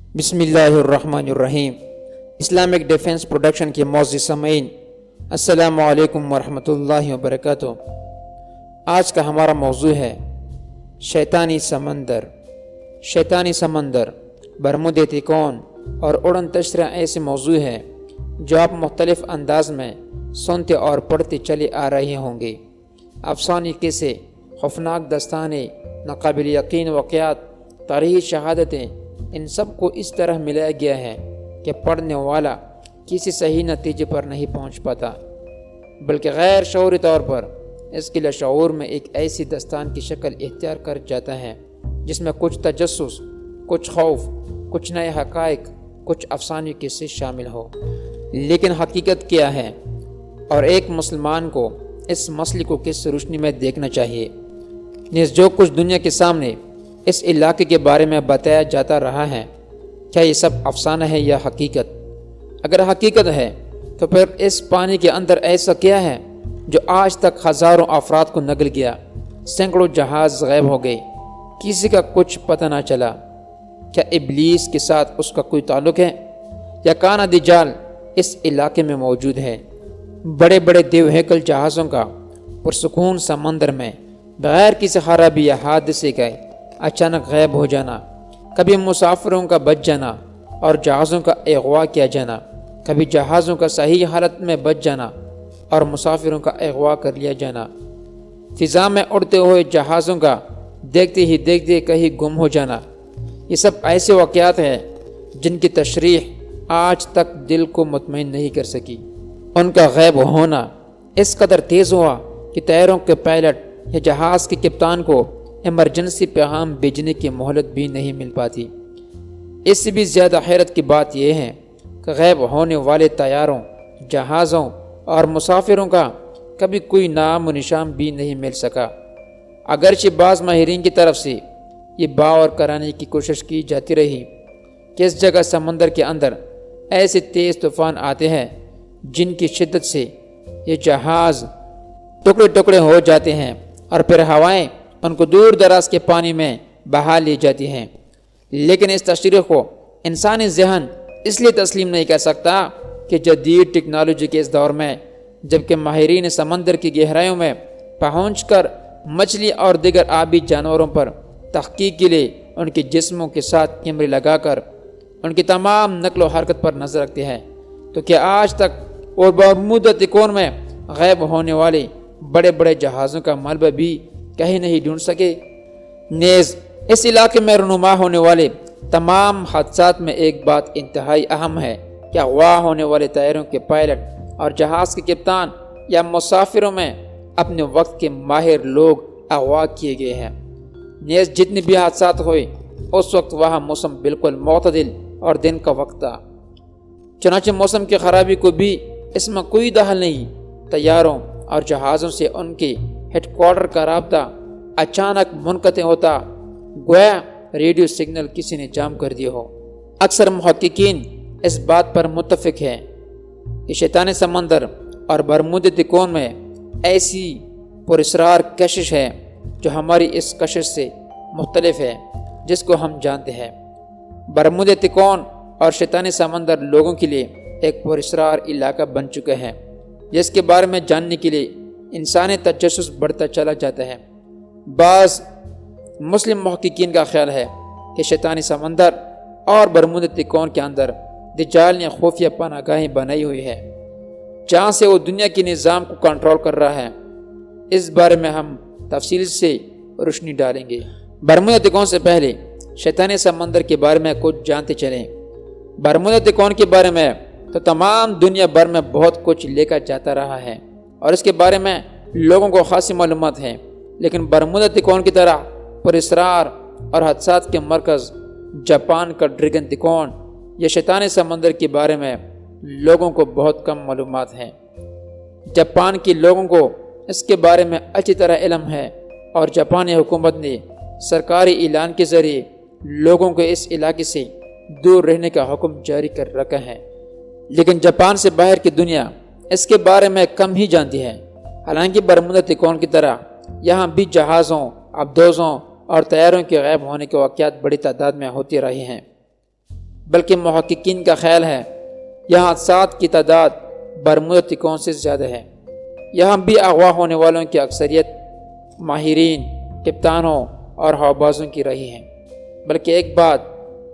بسم اللہ الرحمن الرحیم۔ اسلامک ڈیفنس پروڈکشن کے معزز سامعین، السلام علیکم ورحمۃ اللہ وبرکاتہ۔ آج کا ہمارا موضوع ہے شیطانی سمندر۔ شیطانی سمندر، برمودی تکون اور اڑن تشریح ایسے موضوع ہے جو آپ مختلف انداز میں سنتے اور پڑھتے چلے آ رہے ہوں گے۔ افسانے قصے، خوفناک داستانیں، ناقابل یقین واقعات، تاریخی شہادتیں، ان سب کو اس طرح ملایا گیا ہے کہ پڑھنے والا کسی صحیح نتیجے پر نہیں پہنچ پاتا، بلکہ غیر شعوری طور پر اس کے لاشعور میں ایک ایسی داستان کی شکل اختیار کر جاتا ہے جس میں کچھ تجسس، کچھ خوف، کچھ نئے حقائق، کچھ افسانوی قصے شامل ہو۔ لیکن حقیقت کیا ہے، اور ایک مسلمان کو اس مسئلے کو کس روشنی میں دیکھنا چاہیے؟ نیز جو کچھ دنیا کے سامنے اس علاقے کے بارے میں بتایا جاتا رہا ہے، کیا یہ سب افسانہ ہے یا حقیقت؟ اگر حقیقت ہے تو پھر اس پانی کے اندر ایسا کیا ہے جو آج تک ہزاروں افراد کو نگل گیا؟ سینکڑوں جہاز غائب ہو گئے، کسی کا کچھ پتہ نہ چلا۔ کیا ابلیس کے ساتھ اس کا کوئی تعلق ہے، یا کانا دجال اس علاقے میں موجود ہے؟ بڑے بڑے دیو ہیکل جہازوں کا پرسکون سمندر میں بغیر کسی خرابی یا حادثے کے اچانک غائب ہو جانا، کبھی مسافروں کا بچ جانا اور جہازوں کا اغوا کیا جانا، کبھی جہازوں کا صحیح حالت میں بچ جانا اور مسافروں کا اغوا کر لیا جانا، فضا میں اڑتے ہوئے جہازوں کا دیکھتے ہی دیکھتے کہیں گم ہو جانا، یہ سب ایسے واقعات ہیں جن کی تشریح آج تک دل کو مطمئن نہیں کر سکی۔ ان کا غائب ہونا اس قدر تیز ہوا کہ طیاروں کے پائلٹ یا جہاز کے کپتان کو ایمرجنسی پیغام بھیجنے کی مہلت بھی نہیں مل پاتی۔ اس سے بھی زیادہ حیرت کی بات یہ ہے کہ غائب ہونے والے طیاروں، جہازوں اور مسافروں کا کبھی کوئی نام و نشان بھی نہیں مل سکا۔ اگرچہ بعض ماہرین کی طرف سے یہ باور کرانے کی کوشش کی جاتی رہی کہ اس جگہ سمندر کے اندر ایسے تیز طوفان آتے ہیں جن کی شدت سے یہ جہاز ٹکڑے ٹکڑے ہو جاتے ہیں اور پھر ہوائیں ان کو دور دراز کے پانی میں بہا لی جاتی ہیں۔ لیکن اس تشریح کو انسانی ذہن اس لیے تسلیم نہیں کر سکتا کہ جدید ٹیکنالوجی کے اس دور میں، جبکہ ماہرین سمندر کی گہرائیوں میں پہنچ کر مچھلی اور دیگر آبی جانوروں پر تحقیق کے لیے ان کے جسموں کے ساتھ کیمرے لگا کر ان کی تمام نقل و حرکت پر نظر رکھتے ہیں، تو کیا آج تک اور برمودا تکون میں غائب ہونے والے بڑے بڑے جہازوں کا ملبہ بھی کہیں نہیں ڈھونڈ سکے؟ نیز اس علاقے میں رونما ہونے والے تمام حادثات میں ایک بات انتہائی اہم ہے کہ اغوا ہونے والے طیاروں کے پائلٹ اور جہاز کے کپتان یا مسافروں میں اپنے وقت کے ماہر لوگ اغوا کیے گئے ہیں۔ نیز جتنے بھی حادثات ہوئے اس وقت وہاں موسم بالکل معتدل اور دن کا وقت تھا، چنانچہ موسم کی خرابی کو بھی اس میں کوئی دخل نہیں۔ طیاروں اور جہازوں سے ان کے ہیڈ کوارٹر کا رابطہ اچانک منقطع ہوتا، گویا ریڈیو سگنل کسی نے جام کر دیا ہو۔ اکثر محققین اس بات پر متفق ہیں کہ شیطانی سمندر اور برمودی تکون میں ایسی پراسرار کشش ہے جو ہماری اس کشش سے مختلف ہے جس کو ہم جانتے ہیں۔ برمودی تکون اور شیطانی سمندر لوگوں کے لیے ایک پراسرار علاقہ بن چکے ہیں جس کے بارے میں جاننے کے لیے انسانی تجسس بڑھتا چلا جاتا ہے۔ بعض مسلم محققین کا خیال ہے کہ شیطانی سمندر اور برمودی تکون کے اندر دجال نے خفیہ پناہ گاہیں بنائی ہوئی ہے جہاں سے وہ دنیا کے نظام کو کنٹرول کر رہا ہے۔ اس بارے میں ہم تفصیل سے روشنی ڈالیں گے۔ برمودی تکون سے پہلے شیطانی سمندر کے بارے میں کچھ جانتے چلیں۔ برمودی تکون کے بارے میں تو تمام دنیا بھر میں بہت کچھ لکھا جاتا رہا ہے اور اس کے بارے میں لوگوں کو خاصی معلومات ہیں، لیکن برمودی تکون کی طرح پراسرار اور حادثات کے مرکز جاپان کا ڈریگن تکون یا شیطانی سمندر کے بارے میں لوگوں کو بہت کم معلومات ہیں۔ جاپان کے لوگوں کو اس کے بارے میں اچھی طرح علم ہے اور جاپانی حکومت نے سرکاری اعلان کے ذریعے لوگوں کو اس علاقے سے دور رہنے کا حکم جاری کر رکھا ہے، لیکن جاپان سے باہر کی دنیا اس کے بارے میں کم ہی جانتی ہے۔ حالانکہ برمودا تکون کی طرح یہاں بھی جہازوں، آبدوزوں اور طیاروں کے غائب ہونے کے واقعات بڑی تعداد میں ہوتے رہے ہیں۔ بلکہ محققین کا خیال ہے یہاں 7 کی تعداد برمودا تکون سے زیادہ ہے۔ یہاں بھی اغوا ہونے والوں کی اکثریت ماہرین، کپتانوں اور ہوابازوں کی رہی ہیں۔ بلکہ ایک بات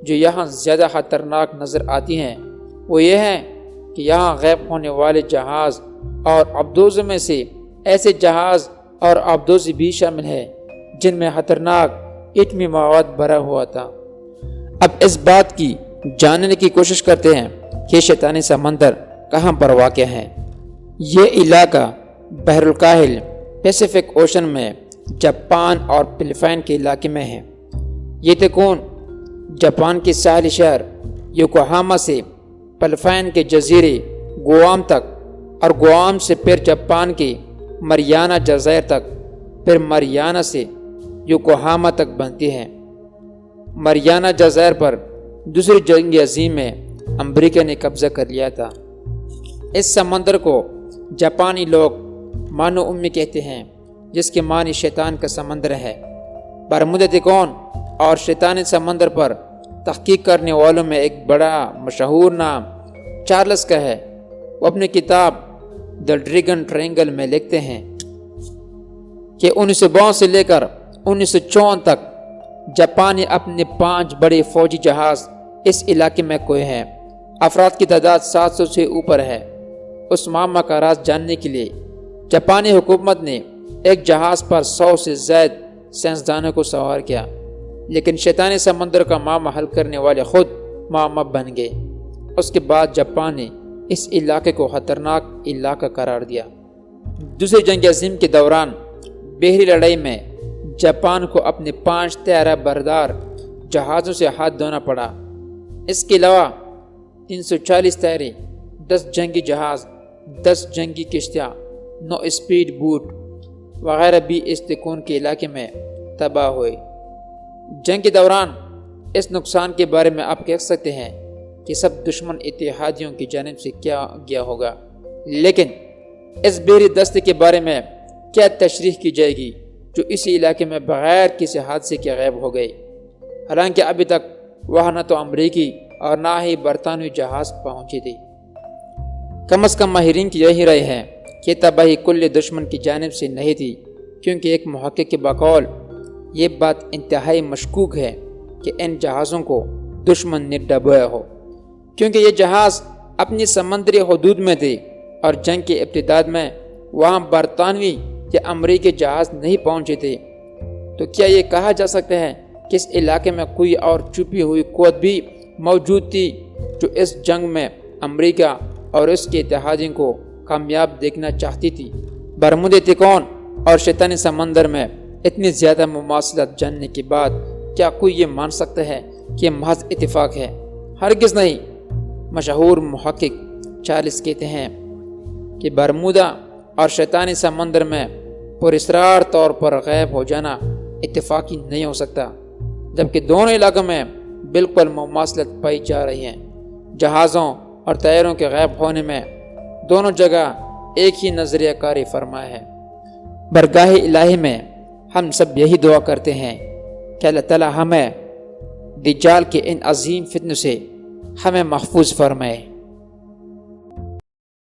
جو یہاں زیادہ خطرناک نظر آتی ہے وہ یہ ہے کہ یہاں غائب ہونے والے جہاز اور ابدوزوں میں سے ایسے جہاز اور ابدوز بھی شامل ہے جن میں خطرناک ایٹمی مواد بھرا ہوا تھا۔ اب اس بات کی جاننے کی کوشش کرتے ہیں کہ شیطانی سمندر کہاں پر واقع ہے۔ یہ علاقہ بحر الکاہل پیسیفک اوشن میں جاپان اور فلپائن کے علاقے میں ہے۔ یہ تکون جاپان کے ساحلی شہر یوکوہاما سے فلپائن کے جزیرے گوام تک اور گوام سے پھر جاپان کے مریانا جزائر تک، پھر مریانا سے یوکوہاما تک بنتی ہے۔ مریانا جزائر پر دوسری جنگ عظیم میں امریکہ نے قبضہ کر لیا تھا۔ اس سمندر کو جاپانی لوگ مانو امی کہتے ہیں، جس کے معنی شیطان کا سمندر ہے۔ برمودا تکون اور شیطانی سمندر پر تحقیق کرنے والوں میں ایک بڑا مشہور نام چارلس کا ہے۔ وہ اپنی کتاب دی ڈریگن ٹرائنگل میں لکھتے ہیں کہ 1952 سے لے کر 1954 تک جاپان نے اپنے 5 بڑے فوجی جہاز اس علاقے میں کھوئے ہیں۔ افراد کی تعداد 700 سے اوپر ہے۔ اس معمہ کا راز جاننے کے لیے جاپانی حکومت نے ایک جہاز پر 100 سے زائد سائنسدانوں کو سوار کیا، لیکن شیطانی سمندر کا معمہ حل کرنے والے خود معمہ بن گئے۔ اس کے بعد جاپان نے اس علاقے کو خطرناک علاقہ قرار دیا۔ دوسری جنگ عظیم کے دوران بحری لڑائی میں جاپان کو اپنے 5 طیارہ بردار جہازوں سے ہاتھ دھونا پڑا۔ اس کے علاوہ 340 طیارے، 10 جنگی جہاز، 10 جنگی کشتیاں، 9 اسپیڈ بوٹ وغیرہ بھی اس تکون کے علاقے میں تباہ ہوئے۔ جنگ کے دوران اس نقصان کے بارے میں آپ کہہ سکتے ہیں کہ سب دشمن اتحادیوں کی جانب سے کیا گیا ہوگا، لیکن اس بحری دستے کے بارے میں کیا تشریح کی جائے گی جو اسی علاقے میں بغیر کسی حادثے کے غائب ہو گئے؟ حالانکہ ابھی تک وہاں نہ تو امریکی اور نہ ہی برطانوی جہاز پہنچے تھے۔ کم از کم ماہرین کی یہی رائے ہے کہ تباہی کل دشمن کی جانب سے نہیں تھی، کیونکہ ایک محقق کے بقول یہ بات انتہائی مشکوک ہے کہ ان جہازوں کو دشمن نے ڈبویا ہو، کیونکہ یہ جہاز اپنی سمندری حدود میں تھے اور جنگ کے ابتداء میں وہاں برطانوی یا امریکی جہاز نہیں پہنچے تھے۔ تو کیا یہ کہا جا سکتا ہے کہ اس علاقے میں کوئی اور چھپی ہوئی قوت بھی موجود تھی جو اس جنگ میں امریکہ اور اس کے اتحادیوں کو کامیاب دیکھنا چاہتی تھی؟ برمودا تکون اور شیطانی سمندر میں اتنی زیادہ مماثلت جاننے کے بعد کیا کوئی یہ مان سکتا ہے کہ محض اتفاق ہے؟ ہرگز نہیں۔ مشہور محقق چارلس کہتے ہیں کہ برمودا اور شیطانی سمندر میں پراسرار طور پر غائب ہو جانا اتفاقی نہیں ہو سکتا، جبکہ دونوں علاقوں میں بالکل مماثلت پائی جا رہی ہے۔ جہازوں اور طیاروں کے غائب ہونے میں دونوں جگہ ایک ہی نظریہ کاری فرمایا ہے۔ برگاہ الہی میں ہم سب یہی دعا کرتے ہیں کہ اللہ تعالی ہمیں دجال کے ان عظیم فتنوں سے ہمیں محفوظ فرمائے۔